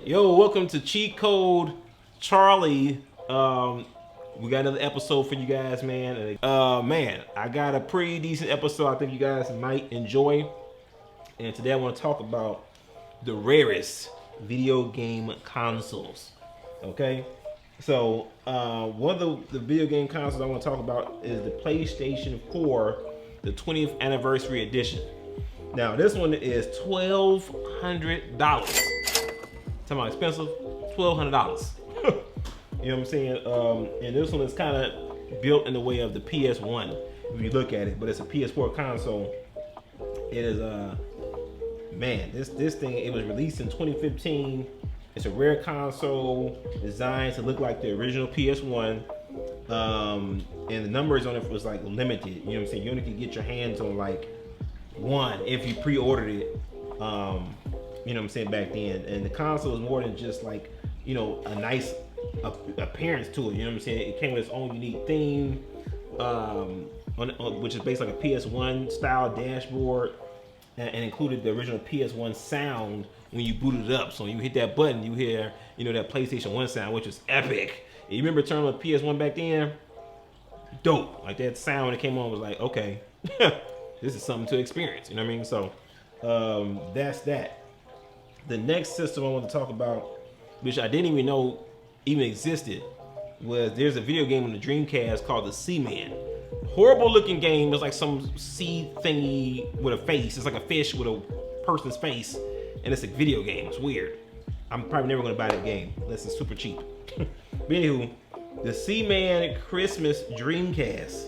Yo, welcome to Cheat Code Charlie. We got another episode for you guys, man. Man, I got a pretty decent episode I think you guys might enjoy. And today I want to talk about the rarest video game consoles. Okay? So, one of the video game consoles I want to talk about is the PlayStation 4, the 20th anniversary edition. Now, this one is $1,200. Talking about expensive, $1,200. You know what I'm saying? And this one is kind of built in the way of the PS1 if you look at it, but it's a PS4 console. It is man, this thing, it was released in 2015. It's a rare console designed to look like the original PS1. And the numbers on it was like limited. You know what I'm saying? You only could get your hands on like one if you pre-ordered it. You know what I'm saying, back then. And the console is more than just like, you know, a nice appearance to it. You know what I'm saying? It came with its own unique theme, which is based like a PS1 style dashboard, and included the original PS1 sound when you boot it up. So when you hit that button, you hear, you know, that PlayStation 1 sound, which was epic. And you remember turning on the PS1 back then? Dope. Like that sound when it came on was like, okay, this is something to experience. You know what I mean? So that's that. The next system I want to talk about, which I didn't even know even existed, was there's a video game on the Dreamcast called the Seaman. Horrible looking game. It's like some sea thingy with a face. It's like a fish with a person's face, and it's a video game. It's weird. I'm probably never gonna buy that game unless it's super cheap. But anywho, the Seaman Christmas Dreamcast.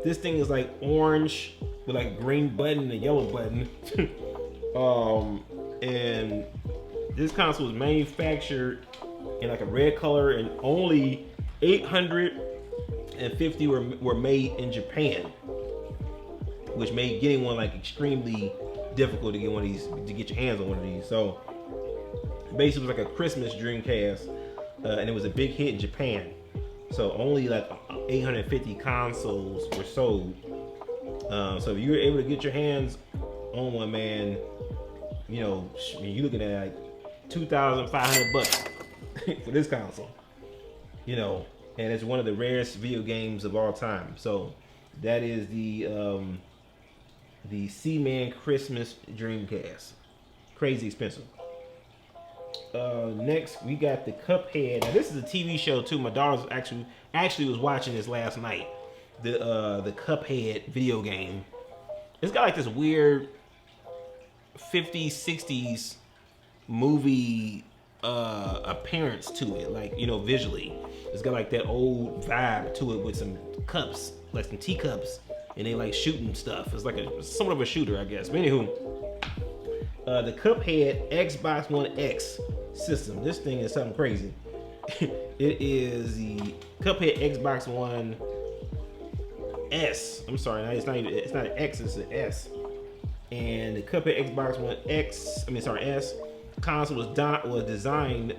This thing is like orange with like a green button and a yellow button. And this console was manufactured in like a red color, and only 850 were made in Japan, which made getting one like extremely difficult to get one of these, to get your hands on one of these. So basically it was like a Christmas Dreamcast, and it was a big hit in Japan. So only like 850 consoles were sold. So if you were able to get your hands on one, man, you know, you're looking at like $2,500 for this console. You know, and it's one of the rarest video games of all time. So that is the Seaman Christmas Dreamcast. Crazy expensive. Next we got the Cuphead. Now this is a TV show too. My daughter actually was watching this last night. The Cuphead video game. It's got like this weird 50s, 60s movie appearance to it, like, you know, visually. It's got like that old vibe to it with some cups, like some teacups, and they like shooting stuff. It's like somewhat of a shooter, I guess. But anywho, the Cuphead Xbox One S system. This thing is something crazy. It is the Cuphead Xbox One S. I'm sorry, it's not an X, it's an S. And the Cuphead Xbox One S console was designed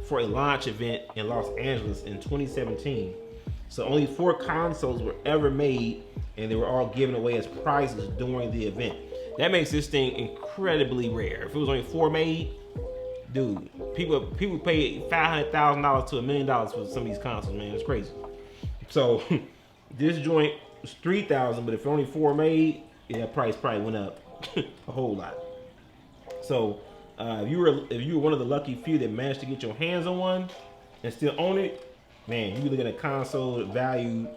for a launch event in Los Angeles in 2017. So only 4 consoles were ever made, and they were all given away as prizes during the event. That makes this thing incredibly rare. If it was only 4 made, dude, people pay $500,000 to $1 million for some of these consoles, man. It's crazy. So this joint was $3,000, but if only 4 made, yeah, price probably went up a whole lot. So if you were one of the lucky few that managed to get your hands on one and still own it, man, you be looking at a console valued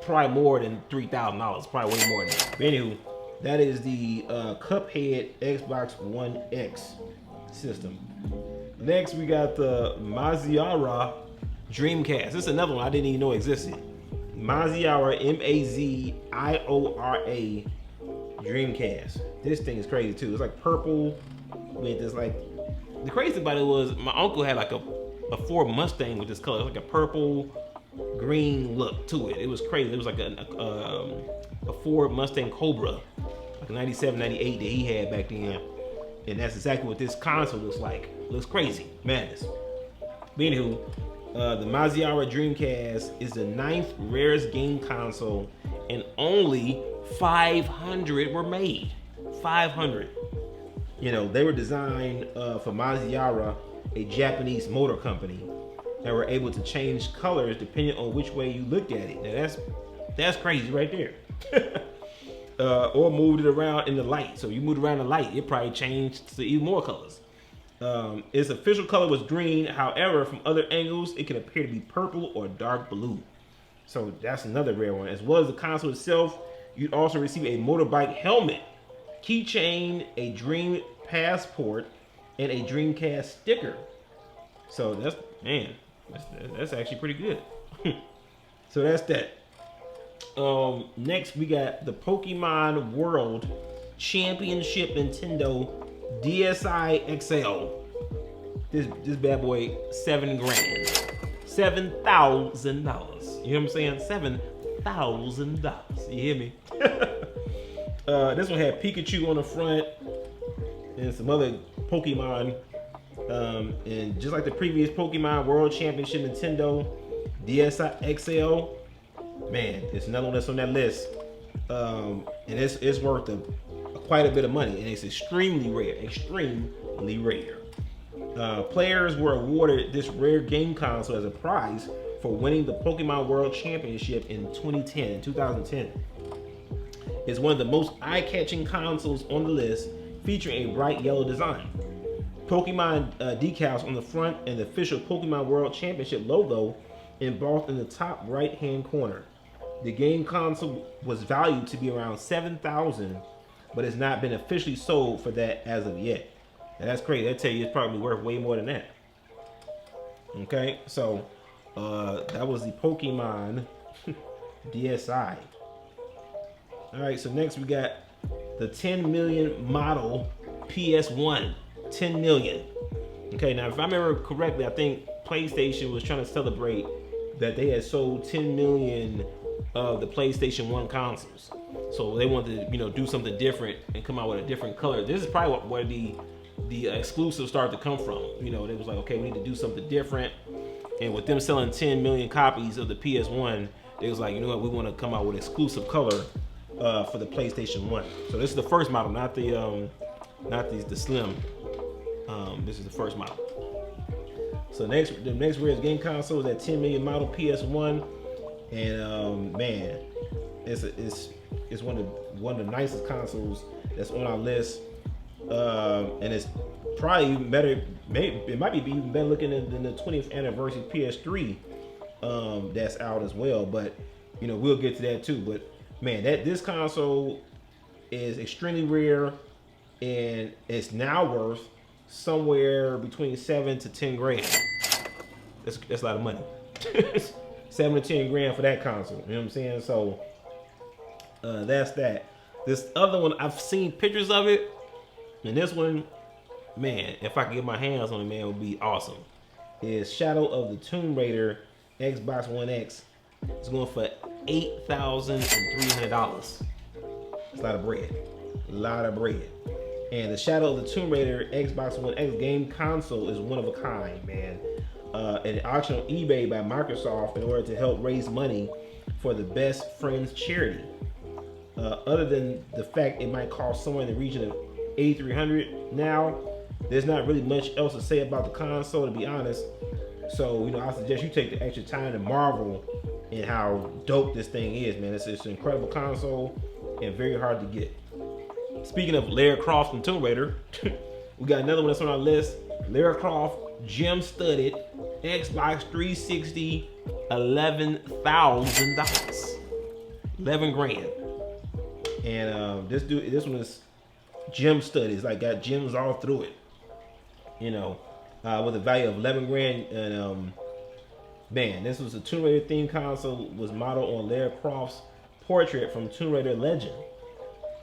probably more than $3,000, probably way more than that. But anywho, that is the Cuphead Xbox One X system. Next, we got the Maziara Dreamcast. This is another one I didn't even know existed. Maziara, Maziora Dreamcast. This thing is crazy too. It's like purple with this like. The crazy thing about it was my uncle had like a Ford Mustang with this color. It was like a purple green look to it. It was crazy. It was like a Ford Mustang Cobra, like a 97, 98 that he had back then. And that's exactly what this console looks like. It looks crazy, madness. But anywho, the Maziara Dreamcast is the 9th rarest game console, and only 500 were made. 500. You know, they were designed for Maziara, a Japanese motor company, and were able to change colors depending on which way you looked at it. Now that's crazy right there. Or moved it around in the light. So you moved around the light, it probably changed to even more colors. Its official color was green. However, from other angles, it can appear to be purple or dark blue. So that's another rare one. As well as the console itself, you'd also receive a motorbike helmet, keychain, a Dream passport, and a Dreamcast sticker. So that's actually pretty good. So that's that. Next we got the Pokemon World Championship Nintendo DSi XL. This bad boy, $7,000, $7,000. You know what I'm saying? $7,000. You hear me? This one had Pikachu on the front and some other Pokemon. And just like the previous Pokemon World Championship Nintendo DSi XL, man, it's another one that's on that list. And it's worth quite a bit of money, and it's extremely rare. Players were awarded this rare game console as a prize for winning the Pokemon World Championship in 2010. It's one of the most eye-catching consoles on the list, featuring a bright yellow design. Pokemon decals on the front and the official Pokemon World Championship logo embossed in the top right-hand corner. The game console was valued to be around $7,000, but has not been officially sold for that as of yet. And that's crazy. I tell you, it's probably worth way more than that. Okay, so that was the Pokemon DSi. All right, so next we got the 10 million model PS1. 10 million. Okay, now if I remember correctly, I think PlayStation was trying to celebrate that they had sold 10 million of the PlayStation 1 consoles. So they wanted to, do something different and come out with a different color. This is probably where the exclusives started to come from. They was like, okay, we need to do something different. And with them selling 10 million copies of the PS1, they was like, you know what, we want to come out with exclusive color for the PlayStation 1. So this is the first model, not the Slim. This is the first model. So the next rare game console is that 10 million model PS1, and man, it's one of the nicest consoles that's on our list, and it's probably even better. It might be even better looking than the 20th anniversary PS3 that's out as well. But we'll get to that too. But man, this console is extremely rare, and it's now worth somewhere between $7,000 to $10,000. That's a lot of money. $7,000 to $10,000 for that console. You know what I'm saying? So that's that. This other one, I've seen pictures of it, and this one, man, if I could get my hands on it, man, it would be awesome. Is Shadow of the Tomb Raider Xbox One X. It's going for $8,300. It's a lot of bread. A lot of bread. And the Shadow of the Tomb Raider Xbox One X game console is one of a kind, man. An auction on eBay by Microsoft in order to help raise money for the Best Friends charity. Other than the fact it might cost somewhere in the region of $8,300 now, there's not really much else to say about the console, to be honest. So, I suggest you take the extra time to marvel in how dope this thing is, man. It's an incredible console and very hard to get. Speaking of Lara Croft and Tomb Raider, we got another one that's on our list. Lara Croft gem-studded Xbox 360, $11,000. 11 grand. And this one is gem-studded. It's like got gems all through it. With a value of 11 grand. And man, this was a Tomb Raider themed console, was modeled on Lara Croft's portrait from Tomb Raider Legend.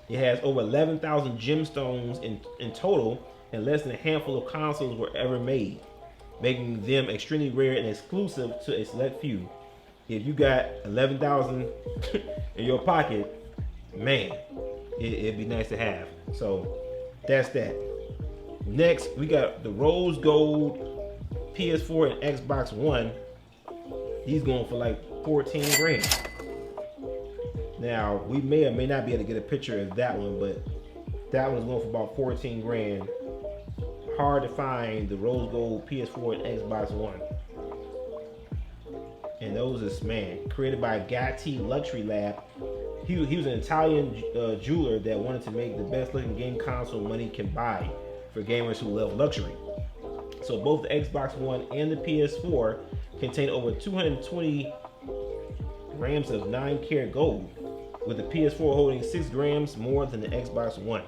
It has over 11,000 gemstones in total, and less than a handful of consoles were ever made, making them extremely rare and exclusive to a select few. If you got 11,000 in your pocket, man, it'd be nice to have. So that's that. Next, we got the Rose Gold PS4 and Xbox One. He's going for like 14 grand. Now, we may or may not be able to get a picture of that one, but That one's going for about 14 grand. Hard to find the rose gold PS4 and Xbox One. And those is, man, created by Gatti Luxury Lab. He was an Italian jeweler that wanted to make the best looking game console money can buy for gamers who love luxury. So both the Xbox One and the PS4 contain over 220 grams of 9-karat gold, with the PS4 holding 6 grams more than the Xbox One.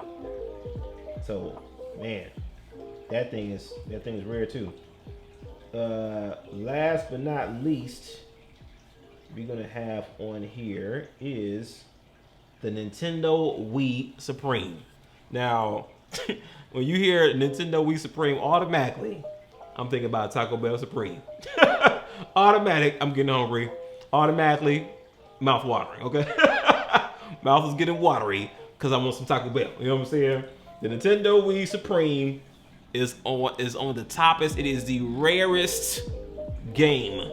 So, man, that thing is rare too. Last but not least, we're gonna have on here is the Nintendo Wii Supreme. Now, when you hear Nintendo Wii Supreme, automatically, I'm thinking about Taco Bell Supreme. Automatic, I'm getting hungry. Automatically, mouth watering, okay? Mouth is getting watery because I want some Taco Bell. You know what I'm saying? The Nintendo Wii Supreme is on the toppest. It is the rarest game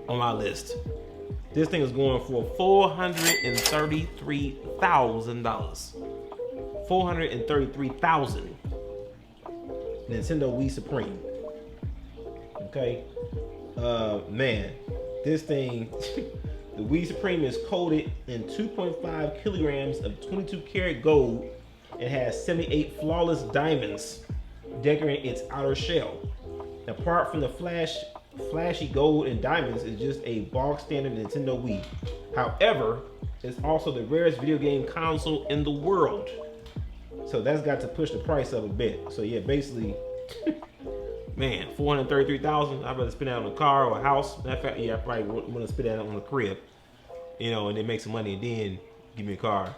on my list. This thing is going for $433,000. $433,000. Nintendo Wii Supreme. Okay, man, this thing, the Wii Supreme is coated in 2.5 kilograms of 22 karat gold and has 78 flawless diamonds decorating its outer shell. Apart from the flashy gold and diamonds, is just a bog standard Nintendo Wii. However, it's also the rarest video game console in the world. So that's got to push the price up a bit. So yeah, basically, man, $433,000. I'd rather spend that on a car or a house. Matter of fact, yeah, I probably want to spend that on a crib, you know, and then make some money and then give me a car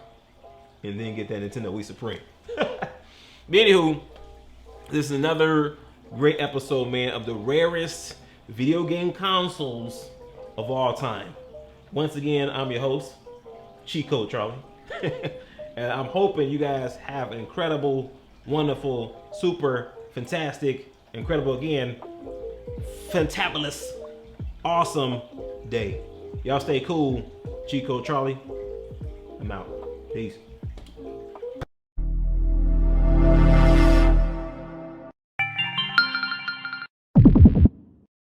and then get that Nintendo Wii Supreme. But anywho, this is another great episode, man, of the rarest video game consoles of all time. Once again, I'm your host, Cheat Code Charlie. And I'm hoping you guys have an incredible, wonderful, super, fantastic, incredible again, fantabulous, awesome day. Y'all stay cool. Cheat Code Charlie. I'm out. Peace.